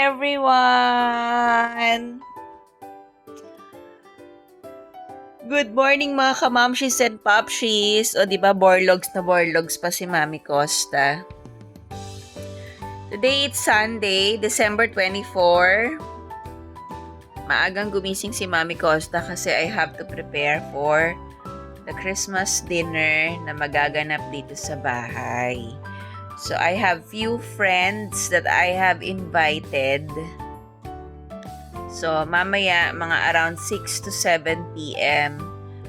everyone! Good morning mga kamamshis and popshis. O diba borlogs na borlogs pa si Mami Costa. Today it's Sunday, December 24. Maagang gumising si Mami Costa kasi I have to prepare for the Christmas dinner na magaganap dito sa bahay. So I have few friends that I have invited. So mamaya mga around 6 to 7 p.m.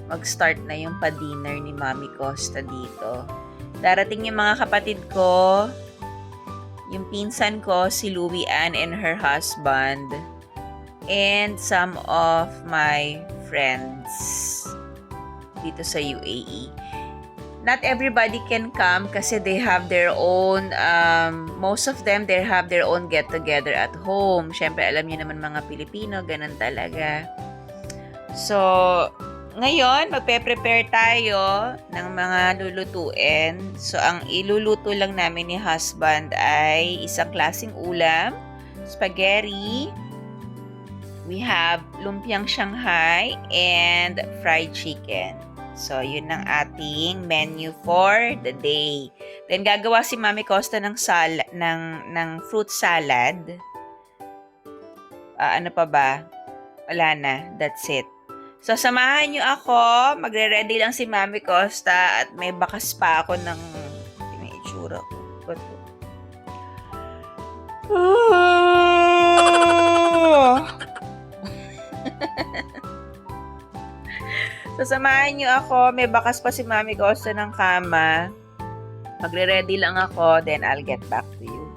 mag-start na yung pa-dinner ni Mami Costa dito. Darating yung mga kapatid ko, yung pinsan ko, si Louie Ann and her husband, and some of my friends dito sa UAE. Not everybody can come kasi they have their own, most of them, they have their own get-together at home. Siyempre, alam niyo naman mga Pilipino, ganun talaga. So, ngayon, magpe-prepare tayo ng mga lulutuin. So, ang iluluto lang namin ni husband ay isang klaseng ulam, spaghetti, we have lumpiang Shanghai, and fried chicken. So, yun ang ating menu for the day. Then, gagawa si Mami Costa ng fruit salad. Ano pa ba? Wala na. That's it. So, samahan nyo ako. Magre-ready lang si Mami Costa at may bakas pa ako ng itsura ko. So, samahan nyo ako. May bakas pa si Mami Costa ng kama. Magre-ready lang ako. Then, I'll get back to you.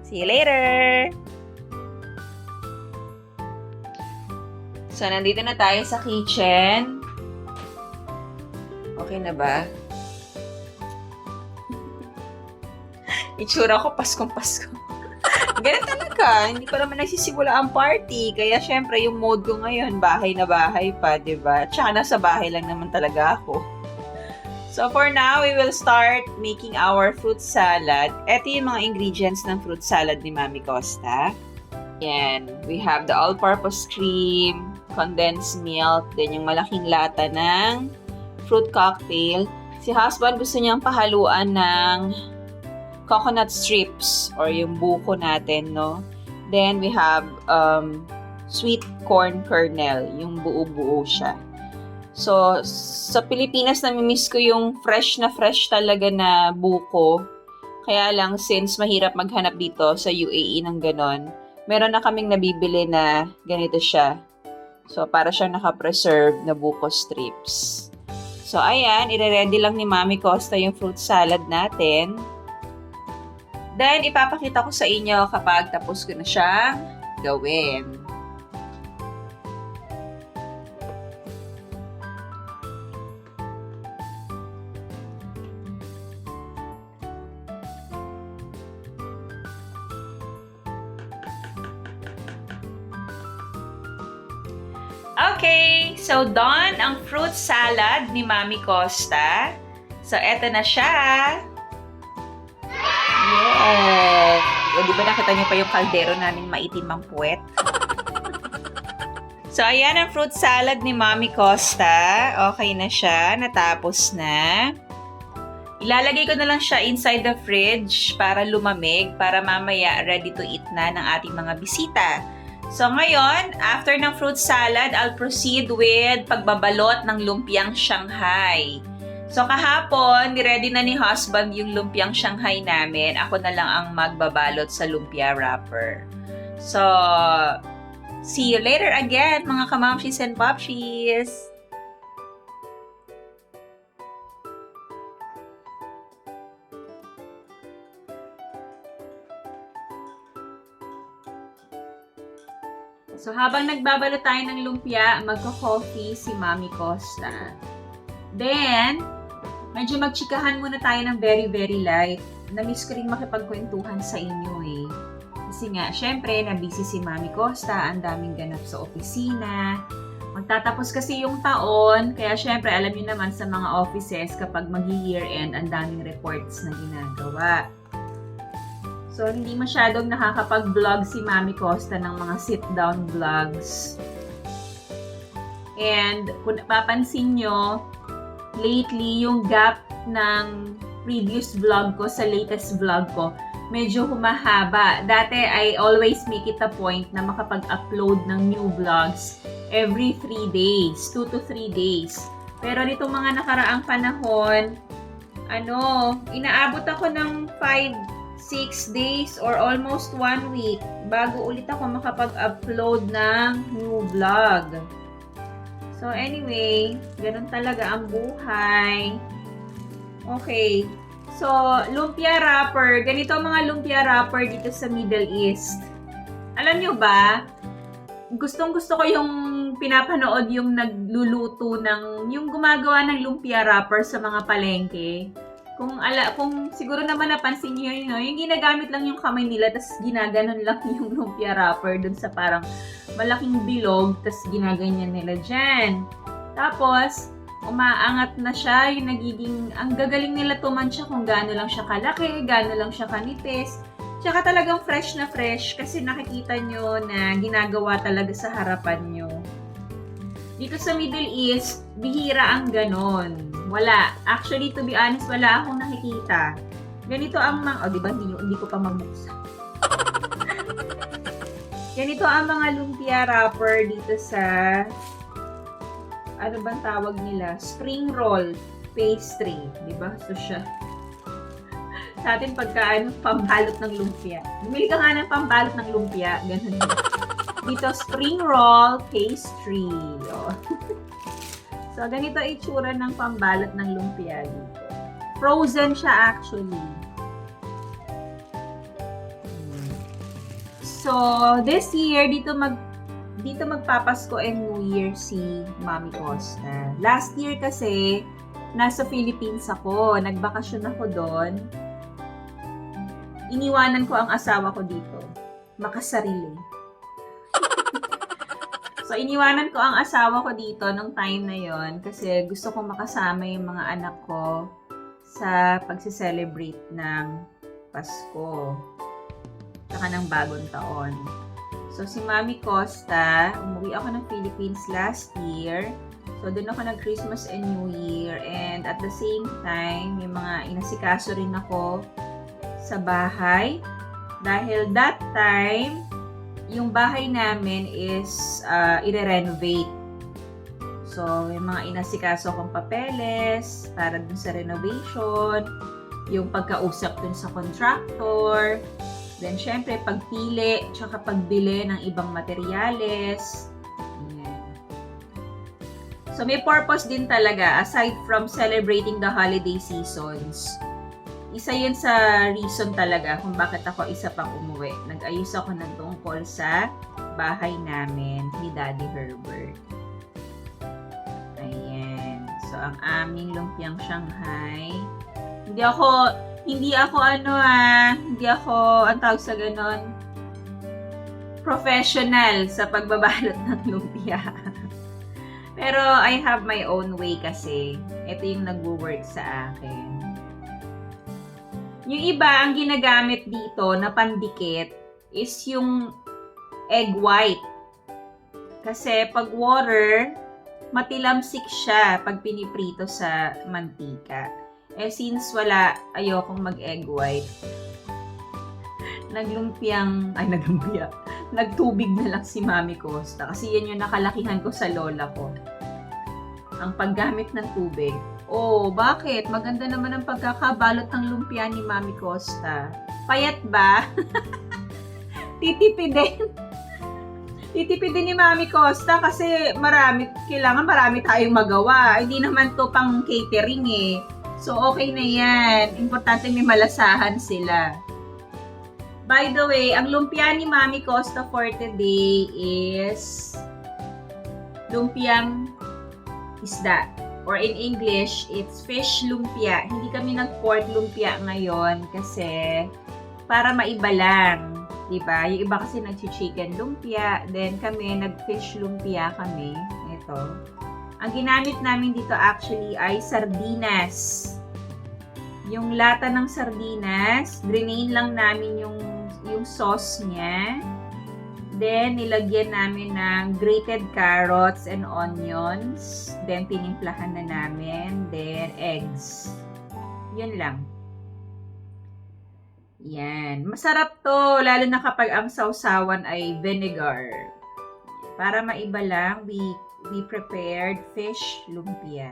See you later! So, nandito na tayo sa kitchen. Okay na ba? Itsura ko, Paskong-Pasko. Ganun talaga. Hindi pa naman nagsisimula ang party. Kaya, syempre, yung mode ko ngayon, bahay na bahay pa, diba? Tsaka nasa bahay lang naman talaga ako. So, for now, we will start making our fruit salad. Ito yung mga ingredients ng fruit salad ni Mami Costa. Yan. We have the all-purpose cream, condensed milk, then yung malaking lata ng fruit cocktail. Si husband gusto niyang pahaluan ng coconut strips or yung buko natin, no? Then we have sweet corn kernel, yung buo-buo siya. So, sa Pilipinas namimiss ko yung fresh talaga na buko. Kaya lang, since mahirap maghanap dito sa UAE ng ganon, meron na kaming nabibili na ganito siya. So, para siyang naka-preserve na buko strips. So, ayan, ire-ready lang ni Mami Costa yung fruit salad natin. Then, ipapakita ko sa inyo kapag tapos ko na siyang gawin. Okay, so done ang fruit salad ni Mami Costa. So, eto na siya. Yes! O, di ba nakita niyo pa yung kaldero namin maitim ang puwet? So, ayan ang fruit salad ni Mami Costa. Okay na siya. Natapos na. Ilalagay ko na lang siya inside the fridge para lumamig, para mamaya ready to eat na ng ating mga bisita. So, ngayon, after ng fruit salad, I'll proceed with pagbabalot ng lumpiang Shanghai. So, kahapon, ni-ready na ni husband yung lumpiang Shanghai namin. Ako na lang ang magbabalot sa lumpia wrapper. So, see you later again, mga kamamshis and popshis! So, habang nagbabalot tayo ng lumpia, magko-coffee si Mami Costa. Then, medyo magchikahan muna tayo ng very, very light. Na-miss ko rin makipagkwentuhan sa inyo eh. Kasi nga, syempre, na-busy si Mami Costa, ang daming ganap sa opisina. Magtatapos kasi yung taon, kaya syempre, alam niyo naman sa mga offices, kapag mag-year end, ang daming reports na ginagawa. So, So, hindi masyadong nakakapag-vlog si Mami Costa ng mga sit-down vlogs. And kung napapansin nyo, lately, yung gap ng previous vlog ko sa latest vlog ko, medyo humahaba. Dati, I always make it a point na makapag-upload ng new vlogs every 3 days, 2 to 3 days. Pero nitong mga nakaraang panahon, inaabot ako ng 5-6 days or almost 1 week bago ulit ako makapag-upload ng new vlog. So anyway, ganun talaga ang buhay. Okay. So, lumpia wrapper. Ganito ang mga lumpia wrapper dito sa Middle East. Alam nyo ba, gustong-gusto ko yung pinapanood yung nagluluto yung gumagawa ng lumpia wrapper sa mga palengke. Kung siguro naman napansin niyo yun, yung ginagamit lang yung kamay nila, tapos ginaganon lang yung lumpia wrapper dun sa parang malaking bilog, tapos ginaganyan nila dyan. Tapos, umaangat na siya, yung nagiging, ang gagaling nila tumansya kung gaano lang siya kalaki, gaano lang siya kanipis. Tsaka talagang fresh na fresh kasi nakikita nyo na ginagawa talaga sa harapan nyo. Dito sa Middle East, bihira ang ganon. Wala. Actually, to be honest, wala akong nakikita. Ganito ang mga, diba, hindi ko pa mabuksan. Ganito ang mga lumpia wrapper dito sa, ano bang tawag nila? Spring roll pastry. Diba? So, siya. Sa atin, pagka pambalot ng lumpia. Bumili ka nga ng pambalot ng lumpia. Ganun. Dito, spring roll pastry. Oh. So, ganito itsura ng pambalot ng lumpia dito. Frozen siya actually. So, this year, dito magpapasko and New Year si Mami Costa. Last year kasi, nasa Philippines ako. Nagbakasyon ako doon. Iniwanan ko ang asawa ko dito. Makasarili. So, iniwanan ko ang asawa ko dito nung time na yon kasi gusto kong makasama yung mga anak ko sa pagse-celebrate ng Pasko. Saka ng bagong taon. So, si Mami Costa, umuwi ako ng Philippines last year. So, doon ako nag-Christmas and New Year. And at the same time, may mga inasikaso rin ako sa bahay. Dahil that time, yung bahay namin is i-renovate. So, yung mga inasikaso kong papeles para dun sa renovation, yung pagkausap dun sa contractor, then syempre pagpili, tsaka pagbili ng ibang materyales. Ayan. So, may purpose din talaga aside from celebrating the holiday seasons. Isa yun sa reason talaga kung bakit ako isa pang umuwi. Nag-ayos ako ng tungkol sa bahay namin ni Daddy Herbert. Ayan. So, ang aming lumpiang Shanghai. Hindi ako, ang tawag sa ganon, professional sa pagbabalot ng lumpia. Pero I have my own way kasi. Ito yung nagwo-work sa akin. Yung iba, ang ginagamit dito na pandikit is yung egg white. Kasi pag water, matilamsik siya pag piniprito sa mantika. Eh since ayokong mag-egg white, nagtubig na lang si Mami Costa. Kasi yan yung nakalakihan ko sa lola ko. Ang paggamit ng tubig. Oh, bakit? Maganda naman ang pagkakabalot ng lumpia ni Mami Costa. Payat ba? Titipidin. Titipidin ni Mami Costa kasi kailangan marami tayong magawa. Hindi naman to pang catering eh. So, okay na yan. Importante may malasahan sila. By the way, ang lumpia ni Mami Costa for today is lumpiang isda. Or in English, it's fish lumpia. Hindi kami nag-pork lumpia ngayon kasi para maiba lang. Diba? Yung iba kasi nag-chicken lumpia. Then kami, nag-fish lumpia kami. Ito. Ang ginamit namin dito actually ay sardinas. Yung lata ng sardinas, drain lang namin yung yung sauce niya. Then, nilagyan namin ng grated carrots and onions. Then, tinimplahan na namin. Then, eggs. Yun lang. Yan. Masarap to, lalo na kapag ang sausawan ay vinegar. Para maiba lang, we prepared fish lumpia.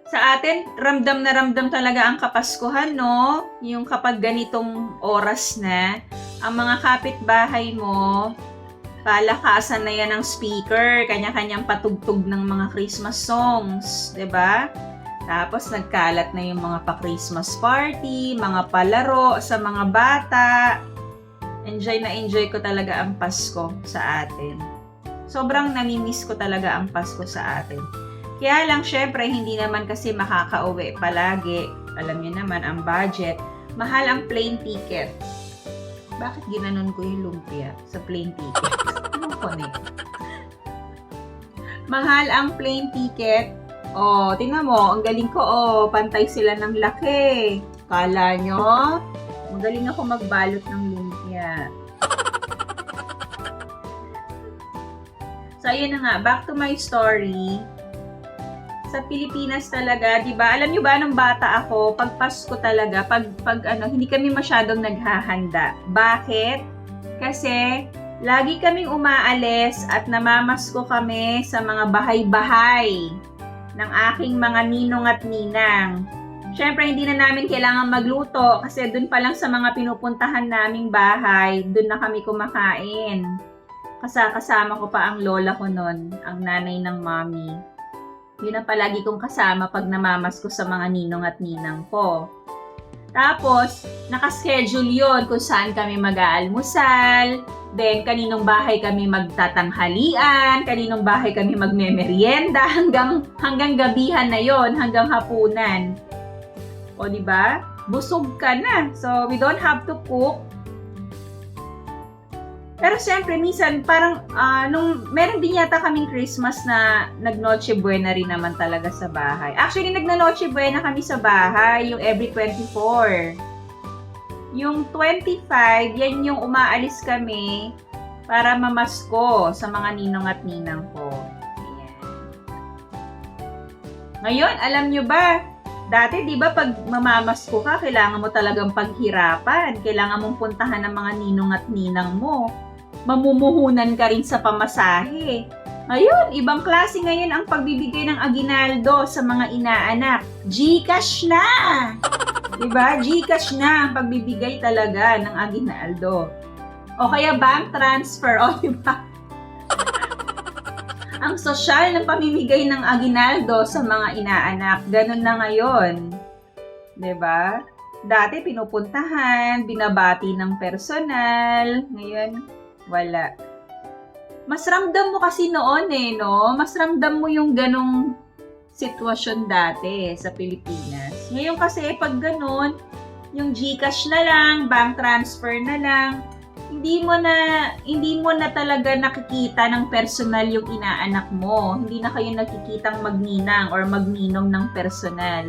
Sa atin, ramdam na ramdam talaga ang Kapaskuhan, no? Yung kapag ganitong oras na, ang mga kapitbahay mo, palakasan na yan ng speaker, kanya-kanyang patugtog ng mga Christmas songs, 'di ba? Tapos nagkalat na yung mga pa-Christmas party, mga palaro sa mga bata. Enjoy na enjoy ko talaga ang Pasko sa atin. Sobrang namimiss ko talaga ang Pasko sa atin. Kaya lang, syempre, hindi naman kasi makakauwi palagi. Alam niyo naman, ang budget. Mahal ang plane ticket. Bakit ginanon ko yung lumpia sa plane ticket? Anong connect? Mahal ang plane ticket. Oh, tingnan mo, ang galing ko. Oh, pantay sila ng laki. Kala nyo? Magaling ako magbalot ng lumpia. So, ayun na nga. Back to my story. Sa Pilipinas talaga, 'di ba? Alam niyo ba nung bata ako, pag Pasko talaga, pag hindi kami masyadong naghahanda. Bakit? Kasi lagi kaming umaalis at namamasko kami sa mga bahay-bahay ng aking mga ninong at ninang. Syempre, hindi na namin kailangan magluto kasi doon pa lang sa mga pinupuntahan naming bahay, doon na kami kumakain. Kasama ko pa ang lola ko noon, ang nanay ng mommy. Yun ang palagi kong kasama pag namamas ko sa mga ninong at ninang ko. Tapos, nakaschedule yun kung saan kami mag-aalmusal, then kaninong bahay kami magtatanghalian, kaninong bahay kami magmemerienda, hanggang gabihan na yon, hanggang hapunan. O, di ba? Busog ka na. So, we don't have to cook. Pero siyempre, minsan, parang, meron din yata kaming Christmas na nag-Noche Buena rin naman talaga sa bahay. Actually, nag-Noche Buena kami sa bahay, yung every 24. Yung 25, yan yung umaalis kami para mamasko sa mga ninong at ninang ko. Ayan. Ngayon, alam nyo ba, dati, di ba, pag mamamasko ka, kailangan mo talagang paghirapan. Kailangan mong puntahan ng mga ninong at ninang mo. Mamumuhunan ka rin sa pamasahe. Ngayon, ibang klase ngayon ang pagbibigay ng aginaldo sa mga inaanak. GCash na! Diba? GCash na ang pagbibigay talaga ng aginaldo. O kaya bank transfer. O diba? Ang sosyal ng pamimigay ng aginaldo sa mga inaanak. Ganun na ngayon. Diba? Dati pinupuntahan, binabati ng personal. Ngayon, wala. Mas ramdam mo kasi noon no? Mas ramdam mo yung ganong sitwasyon dati sa Pilipinas. Ngayon kasi pag ganon, yung GCash na lang, bank transfer na lang, hindi mo na talaga nakikita ng personal yung inaanak mo. Hindi na kayo nakikitang magninang or magninom ng personal.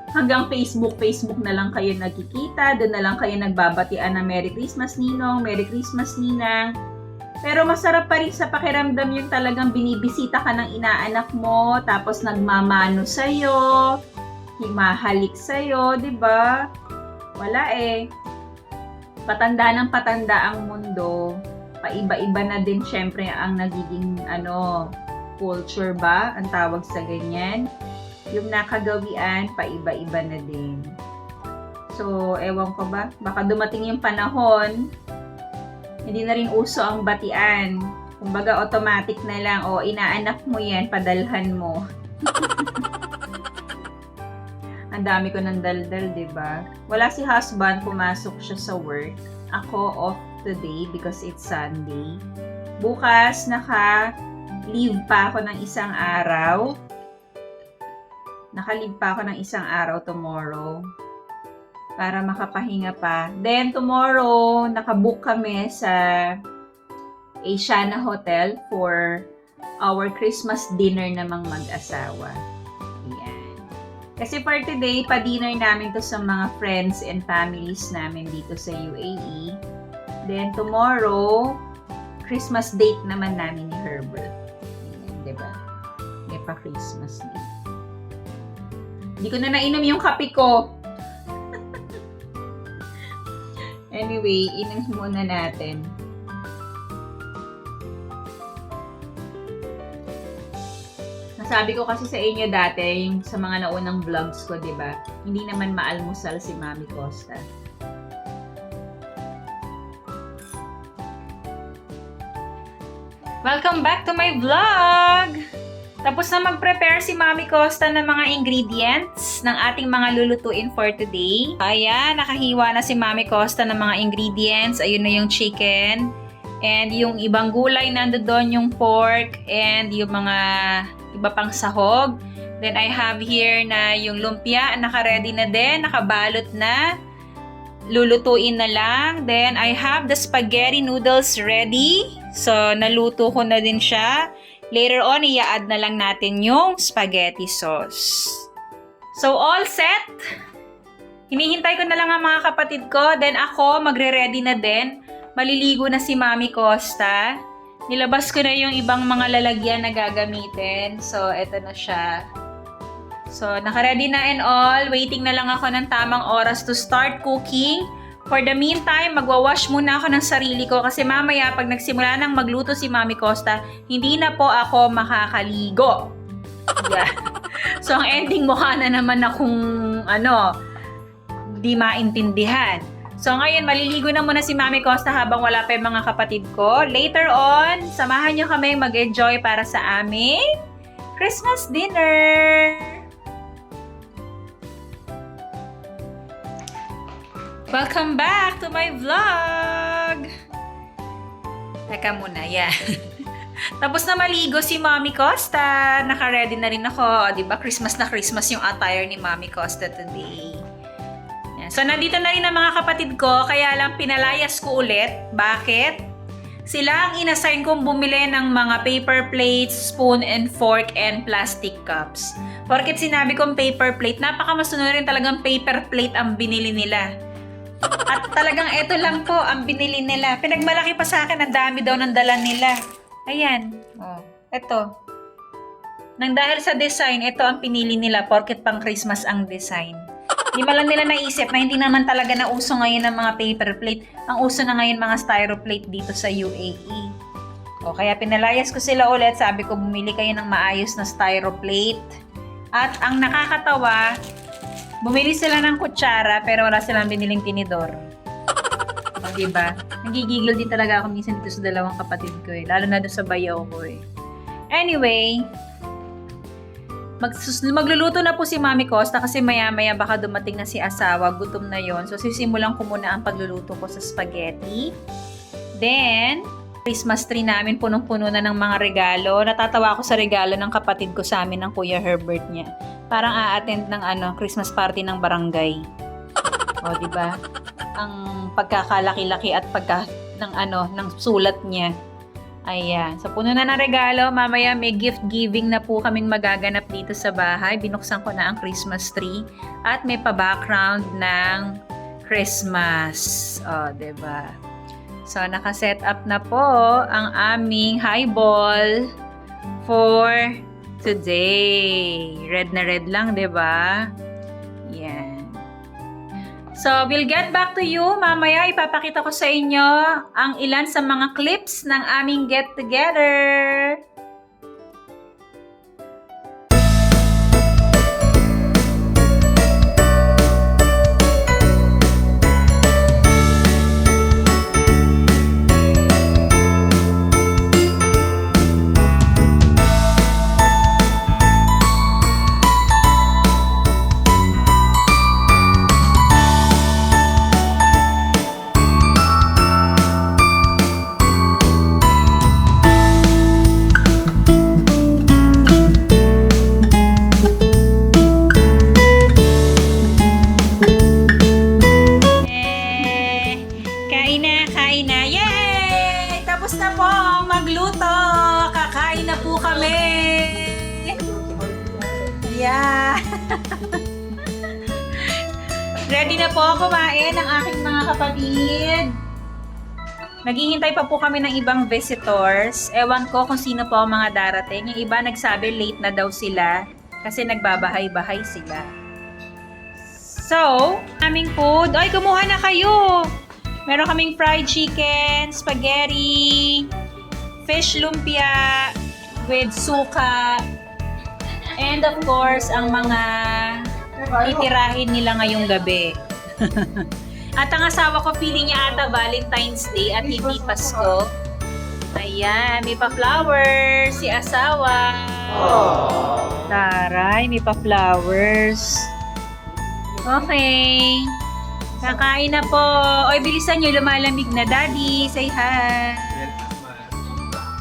Hanggang Facebook na lang kayo nagkikita, doon na lang kayo nagbabatian ng Merry Christmas Ninong, Merry Christmas Ninang. Pero masarap pa rin sa pakiramdam yung talagang binibisita ka ng inaanak mo, tapos nagmamano sa'yo, himahalik sa'yo, di ba? Wala eh. Patanda ng patanda ang mundo. Paiba-iba na din syempre ang nagiging culture ba? Ang tawag sa ganyan. Yung nakagawian, paiba-iba na din. So, ewan ko ba? Baka dumating yung panahon, hindi na rin uso ang batian. Kumbaga, automatic na lang, inaanak mo yan, padalhan mo. Ang dami ko ng daldal, diba? Wala si husband, pumasok siya sa work. Ako off today because it's Sunday. Bukas, naka-leave pa ako ng isang araw. Naka-leave pa ako ng isang araw tomorrow para makapahinga pa. Then tomorrow, nakabook kami sa Asiana Hotel for our Christmas dinner namang mag-asawa. Ayan. Kasi for today, pa-dinner namin to sa mga friends and families namin dito sa UAE. Then tomorrow, Christmas date naman namin ni Herbert. Diba? May pa-Christmas date. Hindi ko na nainom yung kape ko. Anyway, inom muna natin. Sabi ko kasi sa inyo dati, yung sa mga naunang vlogs ko, di ba? Hindi naman maalmusal si Mami Costa. Welcome back to my vlog! Tapos na mag-prepare si Mami Costa ng mga ingredients ng ating mga lulutuin for today. Ayan, nakahiwa na si Mami Costa ng mga ingredients. Ayun na yung chicken. And yung ibang gulay nandoon, yung pork, and yung mga iba pang sahog. Then I have here na yung lumpia, naka-ready na din, nakabalot na. Lulutuin na lang. Then I have the spaghetti noodles ready. So naluto ko na din siya. Later on, i-add na lang natin yung spaghetti sauce. So all set. Hinihintay ko na lang ang mga kapatid ko. Then ako, magre-ready na din. Maliligo na si Mami Costa. Nilabas ko na yung ibang mga lalagyan na gagamitin. So, eto na siya. So, naka-ready na and all. Waiting na lang ako ng tamang oras to start cooking. For the meantime, magwawash muna ako ng sarili ko kasi mamaya pag nagsimula nang magluto si Mami Costa, hindi na po ako makakaligo. Yeah. So, ang ending mukha na naman akong di maintindihan. So, ngayon, maliligo na muna si Mami Costa habang wala pa yung mga kapatid ko. Later on, samahan nyo kami mag-enjoy para sa aming Christmas dinner! Welcome back to my vlog! Teka muna, yeah. Tapos na maligo si Mami Costa. Naka-ready na rin ako. O, diba? Christmas na Christmas yung attire ni Mami Costa today. So, nandito na rin ang mga kapatid ko, kaya lang pinalayas ko ulit. Bakit? Sila ang inassign kong bumili ng mga paper plates, spoon and fork, and plastic cups. Porket sinabi kong paper plate, napakamasunod rin talagang paper plate ang binili nila. At talagang ito lang po ang binili nila. Pinagmalaki pa sa akin, ang dami daw ng dala nila. Ayan. Oh, ito. Nang dahil sa design, ito ang pinili nila, porket pang Christmas ang design. Hindi man lang nila naisip na hindi naman talaga na uso ngayon ng mga paper plate. Ang uso na ngayon mga styro plate dito sa UAE. O kaya pinalayas ko sila ulit. Sabi ko bumili kayo ng maayos na styro plate. At ang nakakatawa, bumili sila ng kutsara pero wala silang biniling tinidor. O diba? Nagigigil din talaga ako minsan dito sa dalawang kapatid ko eh. Lalo na doon sa bayaw ko eh. Anyway, magluluto na po si Mami Costa kasi maya-maya baka dumating na si asawa. Gutom na yon. So, sisimulan ko muna ang pagluluto ko sa spaghetti. Then, Christmas tree namin punong-puno na ng mga regalo. Natatawa ako sa regalo ng kapatid ko sa amin ng Kuya Herbert niya. Parang a-attend ng Christmas party ng barangay. O, diba? Ang pagkakalaki-laki at ng sulat niya. Ayan. So, puno na ng regalo. Mamaya may gift giving na po kaming magaganap dito sa bahay. Binuksan ko na ang Christmas tree. At may pa-background ng Christmas. O, diba? So, naka-set up na po ang aming highball for today. Red na red lang, diba? Yan. So, we'll get back to you. Mamaya, ipapakita ko sa inyo ang ilan sa mga clips ng aming get-together. Yeah. Ready na po kumain ang aking mga kapatid. Naghihintay pa po kami ng ibang visitors. Ewan ko kung sino po ang mga darating. Yung iba nagsabi late na daw sila kasi nagbabahay-bahay sila. So, aming food. Ay, kumuha na kayo! Meron kaming fried chicken, spaghetti, fish lumpia with suka, and of course, ang mga titirahin nila ngayong gabi. At ang asawa ko, feeling niya ata Valentine's Day at hindi Pasko. Ayan, may pa-flowers si asawa. Taray, may pa-flowers. Okay. Kakain na po. Oy, bilisan nyo, lumalamig na. Daddy, say hi.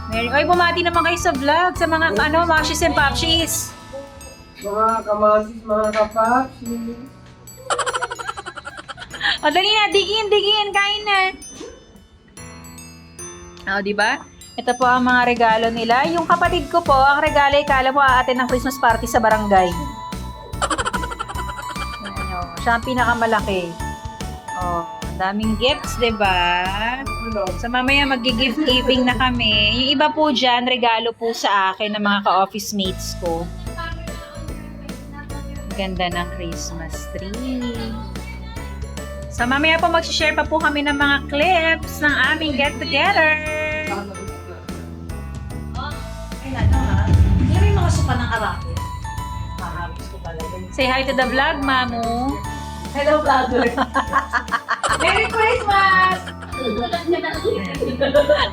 Oy, bumati naman kayo sa vlog, sa mga, mashis and papshis. Mga kamasis, mga kapapsis. O, dali na, digin, kain na. O, diba? Ito po ang mga regalo nila. Yung kapatid ko po, ang regalo ay kala mo aatin ng Christmas party sa barangay. Ayan, o. Siya ang pinakamalaki. O, daming gifts, diba? So, mamaya mag-gift giving na kami. Yung iba po dyan, regalo po sa akin ng mga ka-office mates ko. Ganda ng Christmas tree. So, mamaya po mag-share pa po kami ng mga clips ng aming get-together. Hindi may mga suka ng arake. Mahabis ko talaga. Say hi to the vlog, Mamu. Hello, vlogger. Merry Christmas!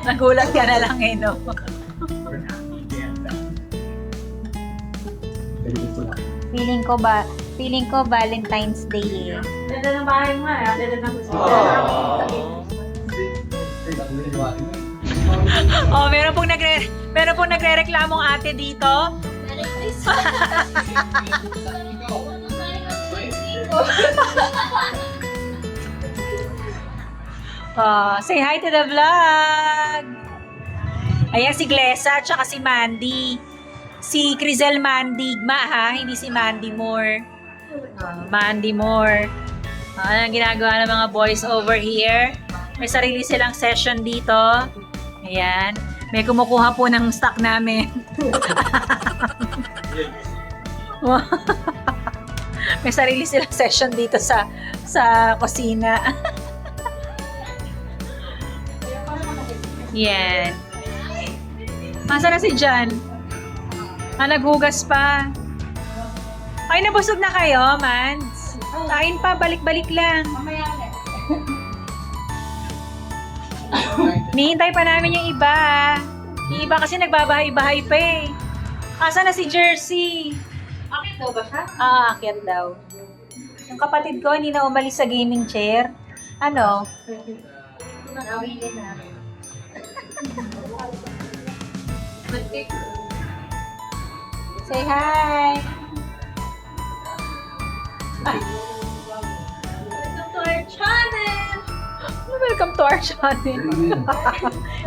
Nagulat ka na lang no? Feeling ko Valentine's Day eh. Dada ng bahay mo ha. Dada ng gusto. Oh, meron pong nagre-reklamong ate dito. Oh, say hi to the vlog. Ayan si Glessa at saka si Mandy. Si Crizel Mandigma ha, hindi si Mandy Moore. Mandy Moore. Ano ang ginagawa ng mga boys over here? May sarili silang session dito. Ayan. May kumukuha po ng stock namin. May sarili silang session dito sa kusina. Yan. Masa na si John? Naghugas pa. Ay, nabusog na kayo, Mans? Kain pa, balik-balik lang. Mamaya na. Nihintay pa namin yung iba. Yung iba kasi nagbabahay-bahay pa eh. Asa na si Jersey? Akit daw ba siya? Akyat daw. Yung kapatid ko, hindi na umalis sa gaming chair. Ano? Nawili na. Say hi! Ay. Welcome to our channel! Welcome to our channel.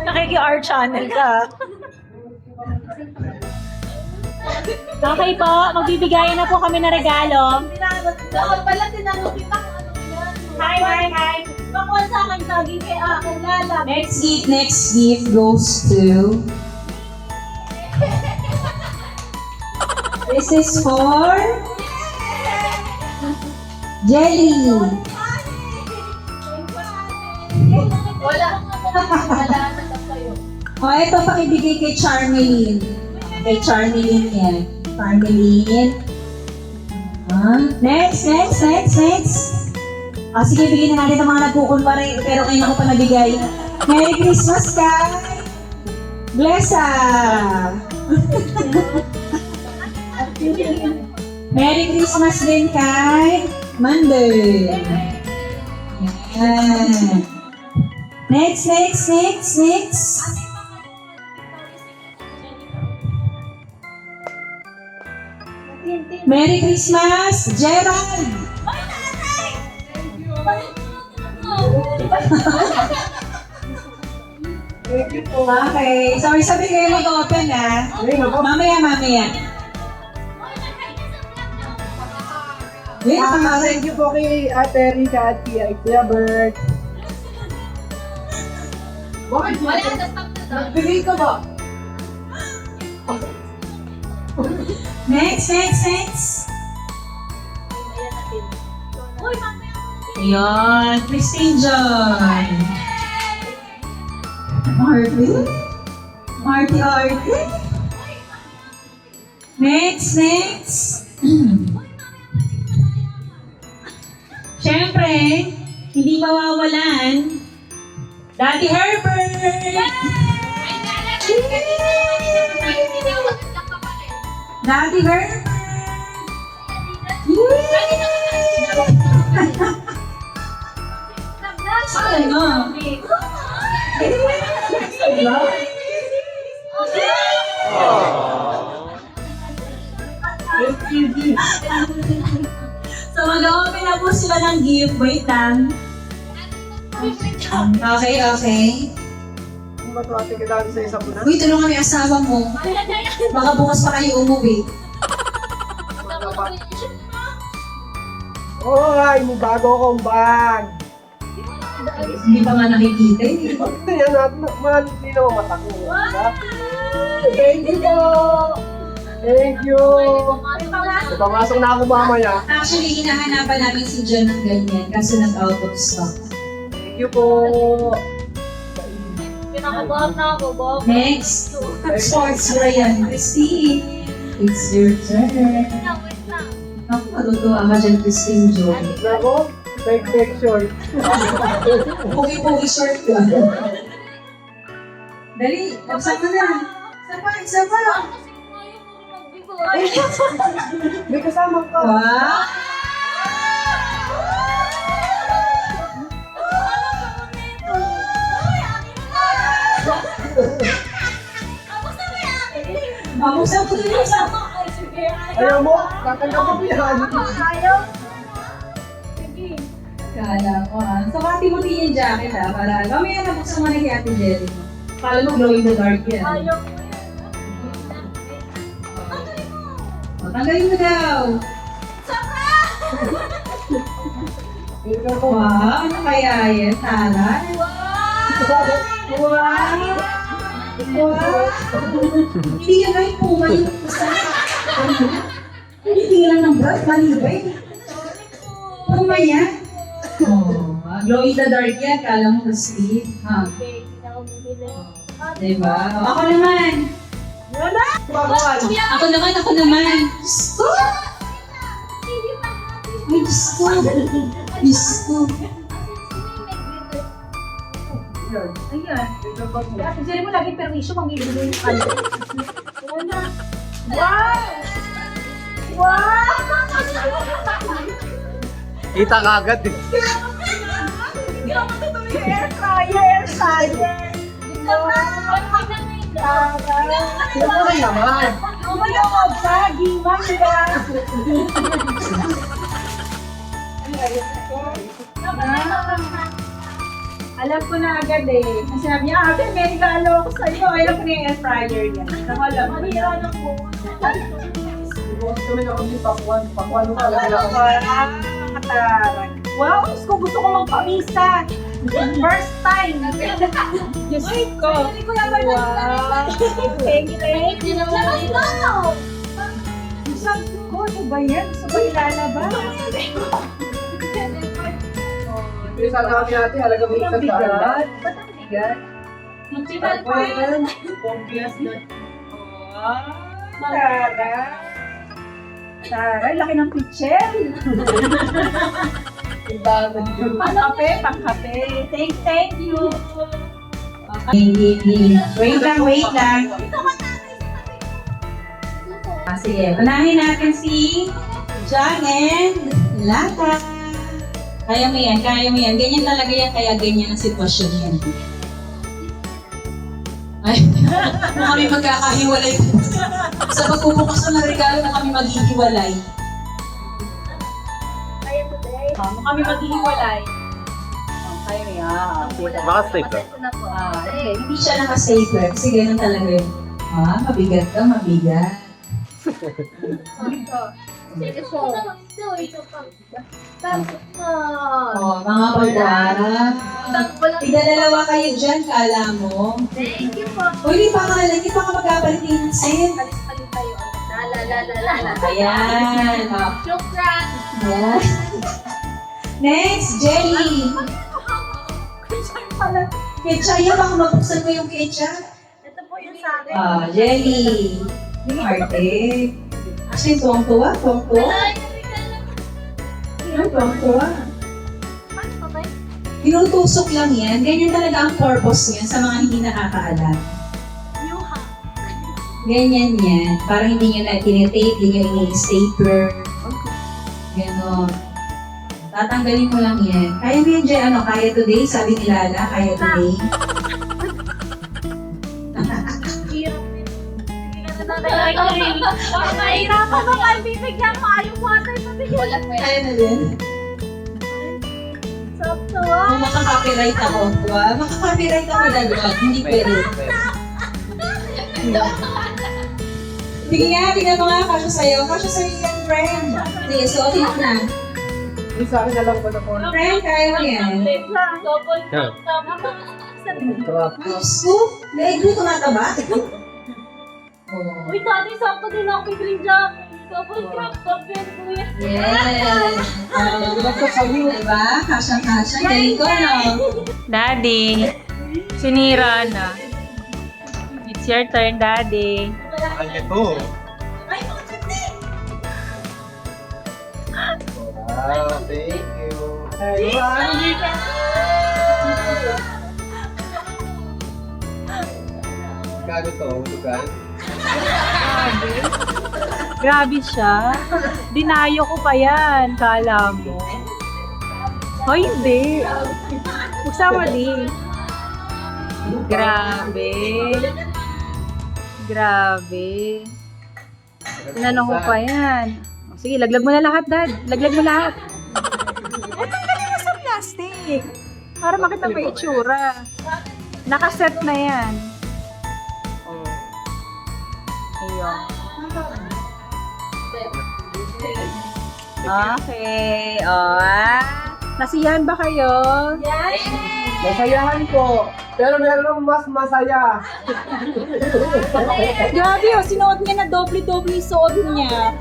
Nakiki-our channel ka. Okay po, magbibigayan na po kami ng regalo. Dapat pala tinanong kita kung ano yan. Hi! Bakuan sa akin lagi kay akin lala. Next gift goes to... This is for... Jelly. Wala. Wala na lang kayo. O, ito pakibigay kay Charmeline. Kay Charmeline yan. Charmeline. Next. Sige, bigyan na natin ang mga nagkukunwari, pero kayo na ko pa nabigay. Merry Christmas, kay Glessa! Merry Christmas din kay Monday. Yan. Next. Merry Christmas, Gerald! Okay, sorry, sabi kayo mag-open ha. Mamaya. Thank you po kay Ate Rica at kay Kuya Bert. Bakit? Nagbigay ka ba? Next. Ayan, Christine John. Marty. Next. Siyempre, hindi mawawalan, Daddy Herbert! Daddy Herbert! Ano? So mag-open na po sila ng gift. Wait lang. Okay. Ano ba ito ate kailangan sa isang muna? Uy, tulungan kami asawa mo. Baka bukas pa kayo umuwi. Oo nga, may bago akong bag. Hindi pa nga nakikita eh. Bakit na yan natin? Mahal, hindi naman mata ko. Diba? Thank you po! Thank you! Pamasok na ako mamaya. Actually, hinahanapan namin si John ng ganyan kasi nag-out of stock. Thank you po! Kinakabahan na ako, Bob. Next, sports Ryan. Christine, it's your turn. Ako, matutuwa ka dyan, Christine Joy. Nako, fake short. Pogi-pogi short ka. Dali, pagsak ka na. Isa pa. May kasama ka. Wow! Mabuksan ko din yung sama. Ayaw mo, katanggap mo yan. Kala ko ah. So, kati mo din yung jacket ah. Para, mamaya nabuksan mo na kay Ate Jelly. Kala mo glow in the dark yan. O, tanggalin mo daw. Ikaw po. Wow, ano kaya yan? Tara? Wow! Hindi yan ay puma yung isa. Hindi lang ng blood, malibay. Puma yan. Oh, glow in the dark yan. Kala mo kasi. Ha? Diba? Ako naman. Ako naman. Gusto! Ay, gusto. Ayan. Ate Jerry mo lagi perwisyo kung ibigay yung kanya. Kita ka agad eh. Sino rin naman? Alam ko na agad eh. Kasi sabi niya, ate, may regalo ako sa'yo. Alam ko na yung air fryer yan. Saka alam ko na. Gusto kami na kami pakwan. Pakwan mo talaga ako. Wow, gusto ko magpamisa. First time. Diyos ko. Wow. Thank you. Sabi ko, ano ba yan? Gusto ba ilalabas? Yung sa kami natin, halaga mo isang daan. Ba't ang bigat? Mag-chital pa yan. Obvious na. Taray, laki ng pitchel. Pangkape. Thank you. Wait lang. Sige, unahin natin si John and Lata. Kaya mo yan. Ganyan talaga yan, kaya ganyan ang sitwasyon yan. Ay, kung kami magkakahiwalay. Sa pagpupukas ng regalo na kami maghihiwalay. Kung kami maghihiwalay. Kayo yan. Baka safe lang. Okay. Hindi siya naka-safer kasi ganun talaga yun. Mabigat ka, mabigat. Oh, mga kuya. Tigdalawa kayo dyan, kala mo. Thank you po. O, hindi pa ka lang, hindi pa ka magkabalitin. Sin. Palit tayo. La. Ayan. Oh. Shukran. Ayan. Next, jelly. Ketchup, yan baka mabuksan mo yung ketchup. Ito po yung sa akin. Ah, jelly. Yung arte. Kasi tuwang-tuwa. Ano, tuwang-tuwa. Paano pa ba? Tinutusok lang yan. Ganyan talaga ang purpose niyan sa mga hindi nakakaalam. Yuha. Ganyan yan. Parang hindi nyo na tinitape, hindi nyo ini-stapler. Ganon. Tatanggalin mo lang yan. Kaya mo yan, Jay, ano, kaya today? Sabi ni Lala, kaya today? Nahihirapan ako kayo bibigyan mo. Ayaw mo ata yung mabigyan. Kaya na din. Sakto Kung makaka-copyright ako, diba? Makaka-copyright ako dalawa. Hindi pwede. Sige nga, tingnan mo nga, kasya sa'yo. Kasya sa'yo yan, friend. Sige, suotin mo na. Hindi sa akin na lang ba na po? Friend, kaya mo yan. Double Yeah. Sarap. Diyos ko, leg mo tumataba. Oh. Uy, tati, sakto din ako kay Green Jacket. Double crop, double kuya. Yes. Diba? Kasya-kasya. Galing ko, no? Daddy, sinira na. It's your turn, Daddy. Ay, ito. Wow, thank you. Ay, Kano to? Lugar? Grabe siya. Dinayo ko pa yan, kala mo. O hindi. Magsama din. Grabe. Grabe. Tinanong ko pa yan. O, sige, laglag mo na lahat, Dad. Laglag mo lahat. Tanggalin mo sa plastic. Para makita pa yung itsura. Nakaset na yan. Oh. Ayun. Okay. Nasiyahan ba kayo? Masayahan po. Pero meron mas masaya. Grabe, oh, sinuot niya na doble-doble suot niya.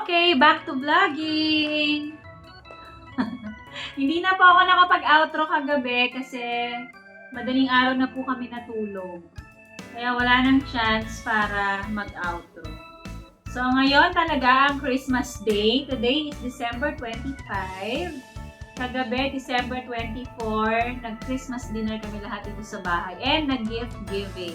Okay, back to vlogging. Hindi na po ako nakapag-outro kagabi kasi madaling araw na po kami natulog. Kaya wala nang chance para mag-outro. So ngayon talaga ang Christmas Day. Today is December 25. Kagabi, December 24, nag-Christmas dinner kami lahat dito sa bahay and nag-gift giving.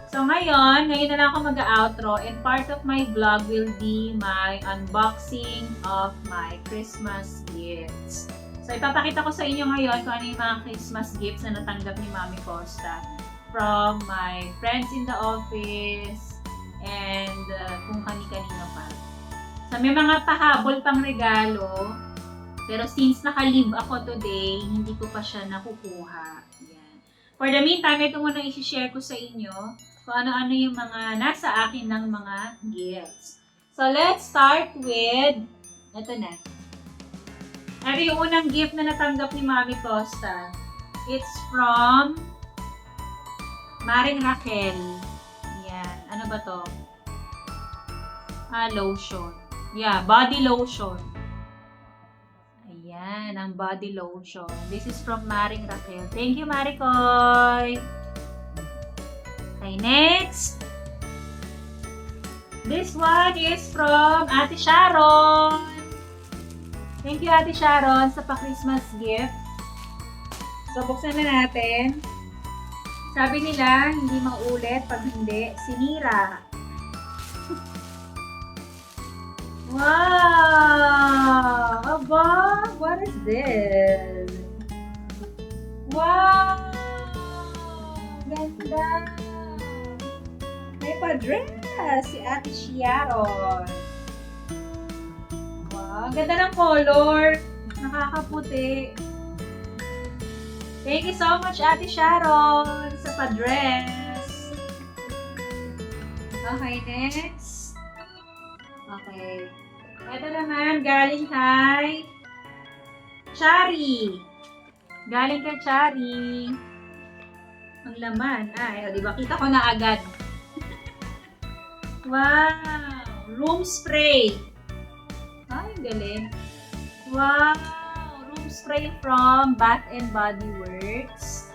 So ngayon na lang ako mag-outro and part of my vlog will be my unboxing of my Christmas gifts. So ipapakita ko sa inyo ngayon kung ano yung mga Christmas gifts na natanggap ni Mami Costa from my friends in the office and kung kani-kanino pa. So may mga pahabol pang regalo pero since naka-leave ako today, hindi ko pa siya nakukuha. Yan. For the meantime, ito muna i-share ko sa inyo kung ano-ano yung mga nasa akin ng mga gifts. So, let's start with, ito na. Ito yung unang gift na natanggap ni Mami Costa. It's from Maring Raquel. Yan. Ano ba to? Lotion. Yeah, body lotion. Ayan, ang body lotion. This is from Maring Raquel. Thank you, Marikoy! Okay, next. This one is from Ate Sharon. Thank you, Ate Sharon, sa pa-Christmas gift. So, buksan na natin. Sabi nila, hindi maulit. Pag hindi, sinira. Wow! Aba! What is this? Wow! Ganda! May pa-dress si Ate Sharon. Wow, ganda ng color. Nakakaputi. Thank you so much, Ate Sharon, sa pa-dress. Okay, next. Okay. Ito naman, galing kay Chari. Galing kay Chari. Ang laman. Ay, di ba? Kita ko na agad. Wow! Room spray. Ay, galing. Wow! Room spray from Bath and Body Works.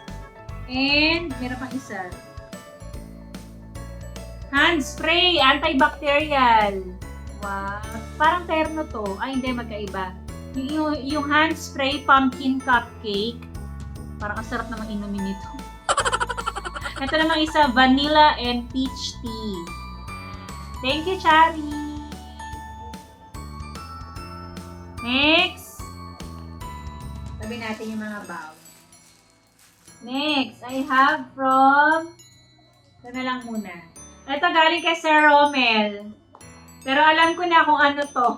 And, meron pang isa. Hand spray, antibacterial. Wow. Parang terno to. Ay, hindi, magkaiba. Yung hand spray pumpkin cupcake. Parang ang sarap namang inumin nito. Ito namang isa, vanilla and peach tea. Thank you, Chari. Next. Sabi natin yung mga bowl. Next, I have from... Ito na lang muna. Ito galing kay Sir Romel. Pero alam ko na kung ano to.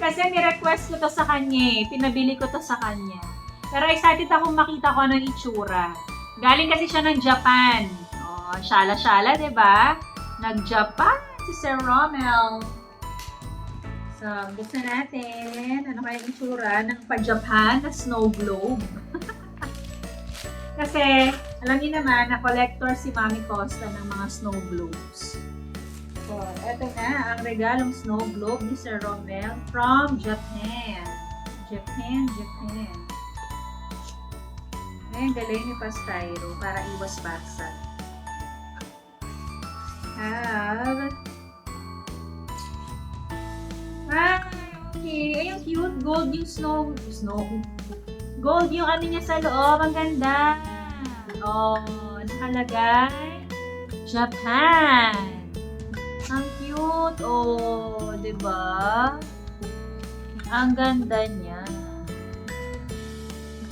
Kasi ni-request ko to sa kanya eh. Pinabili ko to sa kanya. Pero excited akong makita ko anong itsura. Galing kasi siya ng Japan. Oh, shala-shala, diba? Nag-Japan si Sir Romel. So, buksan natin. Ano kaya yung itsura ng pa-Japan na snow globe? Kasi, alam niyo naman na collector si Mami Costa ng mga snow globes. So, eto na ang regalong snow globe ni Sir Romel from Japan. Japan. Ngayon, galing ni Pastyro para iwas basag. Okay. Ay, ang cute. Gold yung snow. Gold yung ano niya sa loob. Ang ganda. Oh, nakalagay. Japan. Ang cute. Oh, diba? Ang ganda niya.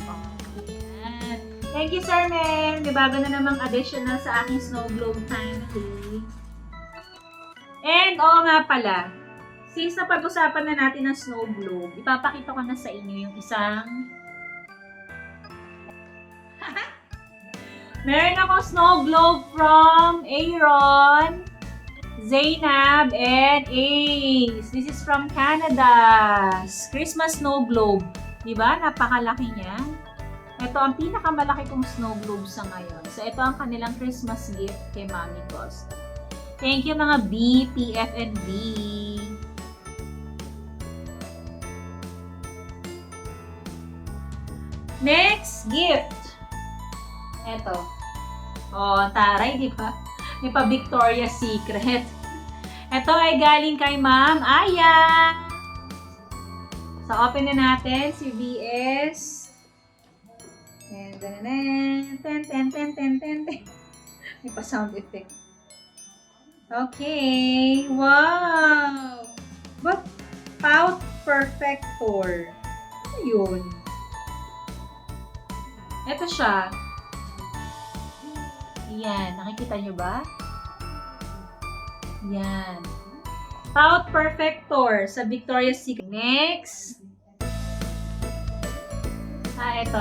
Oh, yan. Thank you, Sir Mel. May bago na namang additional sa aking snow globe family. And, oo nga pala. Since napag-usapan na natin ang snow globe, ipapakita ko na sa inyo yung isang meron ako snow globe from Aaron, Zainab, and Ace. This is from Canada. Christmas snow globe. Diba? Napakalaki niya. Ito ang pinakamalaki kong snow globe sa ngayon. So, ito ang kanilang Christmas gift kay Mami Costa. Thank you mga B, PF, and B. Next gift. Eto. Oh, taray, di ba? May pa Victoria's Secret. Ito ay galing kay Ma'am Aya. So, open na natin si VS. May pa sound effect. Okay. Wow! But, Pout Perfector. Ano yun? Ito siya. Yan. Nakikita nyo ba? Yan. Pout Perfector sa Victoria's Secret. Next. Ito.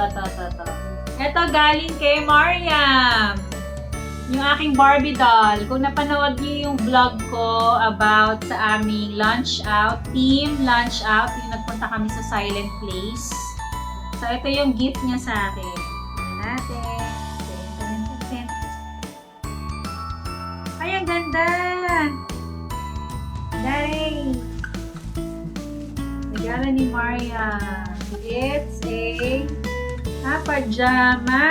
Ito galing kay Mariam. Yung aking Barbie doll. Kung napanood niyo yung vlog ko about sa aming lunch out, team lunch out, yung nagpunta kami sa Silent Place. So, ito yung gift niya sa akin. Ay, ang ganda! Dari! Regalo ni Maria. It's a pajama!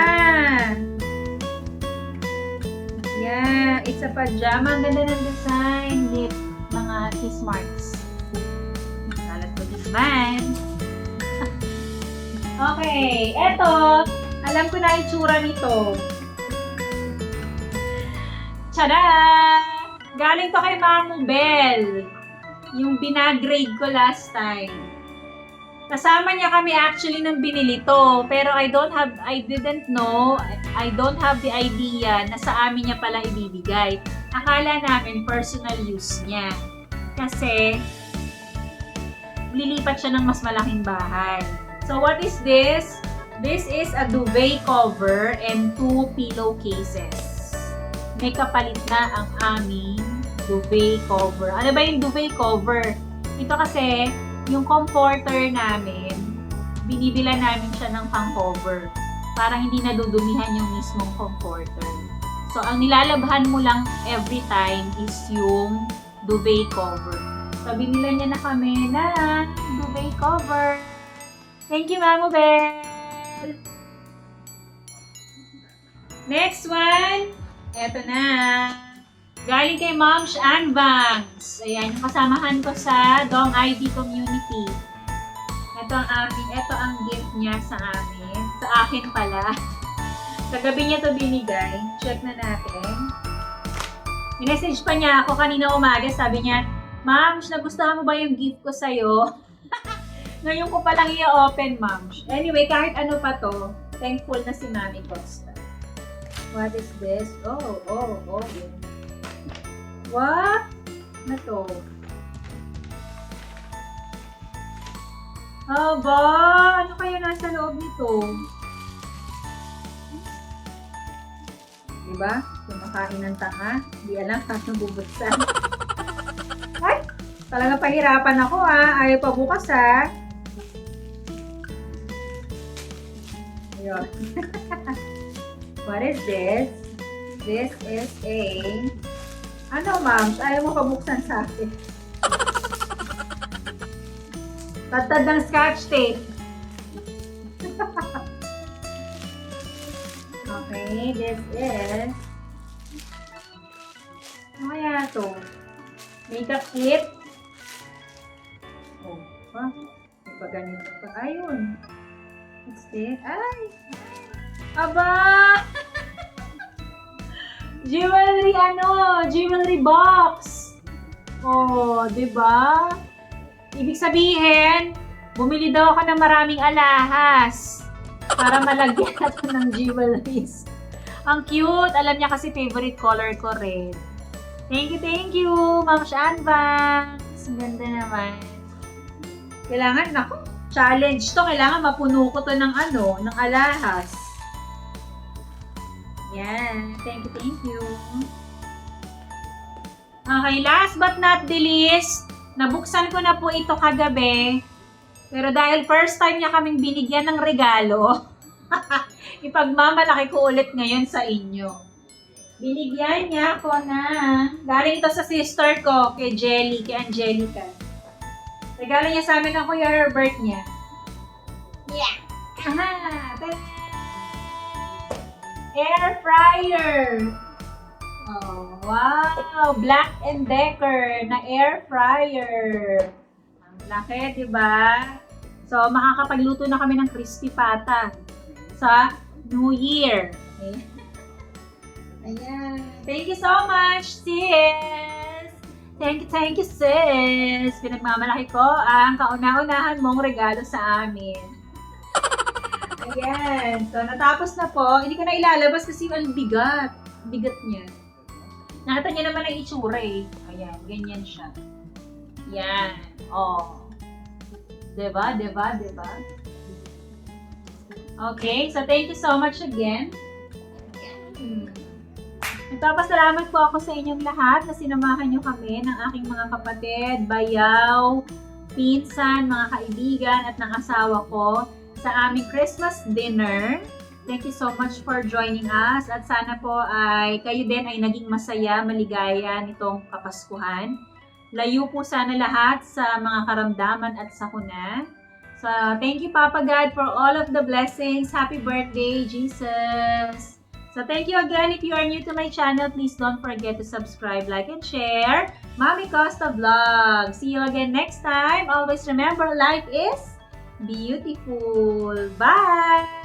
Yeah, it's a pajama. Ang ganda ng design. Lip, mga kiss marks. Kalat ko din man. Okay, eto. Alam ko na yung tsura nito. Tada! Galing to kay Mamu Bell. Yung binagrade ko last time. Kasama niya kami actually nung binili to. Pero I don't have the idea na sa amin niya pala ibibigay. Akala namin personal use niya. Kasi, lilipat siya ng mas malaking bahay. So, what is this? This is a duvet cover and 2 pillowcases. May kapalit na ang aming duvet cover. Ano ba yung duvet cover? Ito kasi, yung comforter namin, binibila namin siya ng pang-cover. Parang hindi nadudumihan yung mismong comforter. So, ang nilalabhan mo lang every time is yung duvet cover. So, binila niya na kami ng duvet cover. Thank you, Mamo Bell! Next one, eto na. Galing kay Moms and Bangs. Ayan, yung kasamahan ko sa Dong ID community. Ito ang gift niya sa amin. Sa akin pala. Sa gabi niya to binigay. Check na natin. Minessage pa niya ako kanina umaga. Sabi niya, Moms, nagustuhan mo ba yung gift ko sa'yo? Ngayon ko palang i-open, Moms. Anyway, kahit ano pa to, thankful na si Mami Costa. What is this? Oh. What? Ano to? Aba, ano kaya nasa loob nito? Diba? Kumakain ng tanga. Di alam paano bubuksan. Ay! Talaga pahirapan ako Ayaw pa bukas Ayun. What is this? This is a... Ano, Ma'am? Ayaw mo pabuksan sa akin. Tatad ng scotch tape. Okay, this is... Ano kaya ito? Makeup kit. Oh, ha? May pa ganito pa. Ayun. What's this? Ay! Aba! Jewelry box. Oh, 'di ba? Ibig sabihin, bumili daw ako ng maraming alahas para malagyan natin ng jewelries. Ang cute. Alam niya kasi favorite color ko red. Thank you, Ma'am Shanbangs. Ang ganda naman. Kailangan, challenge to. Kailangan mapuno ko to ng ng alahas. Yan. Thank you. Okay, last but not the least, nabuksan ko na po ito kagabi. Pero dahil first time niya kaming binigyan ng regalo, ipagmamalaki ko ulit ngayon sa inyo. Binigyan niya ako galing ito sa sister ko, kay Angelica. Regalo niya sa amin ng Kuya Herbert niya. Yeah! Air fryer! Oh, wow! Black & Decker na air fryer. Ang laki, diba? So, makakapagluto na kami ng crispy pata sa New Year. Okay? Ayan. Thank you so much, sis! Thank you, sis! Pinagmamalaki ko ang kauna-unahan mong regalo sa amin. Ayan. So, natapos na po. Hindi ko na ilalabas kasi ang bigat. Bigat niya. Nakita niyo naman ang itsura Ayan. Ganyan siya. Yan. Oh. Diba? Okay. So, thank you so much again. Nagpapasalamat po ako sa inyong lahat na sinamahan niyo kami ng aking mga kapatid, bayaw, pinsan, mga kaibigan at ng asawa ko sa aming Christmas dinner. Thank you so much for joining us at sana po ay kayo din ay naging masaya, maligaya nitong Kapaskuhan. Layo po sana lahat sa mga karamdaman at sakuna. So, thank you Papa God for all of the blessings. Happy birthday, Jesus! So, thank you again. If you are new to my channel, please don't forget to subscribe, like, and share. Mami Costa Vlog. See you again next time. Always remember, life is beautiful. Bye!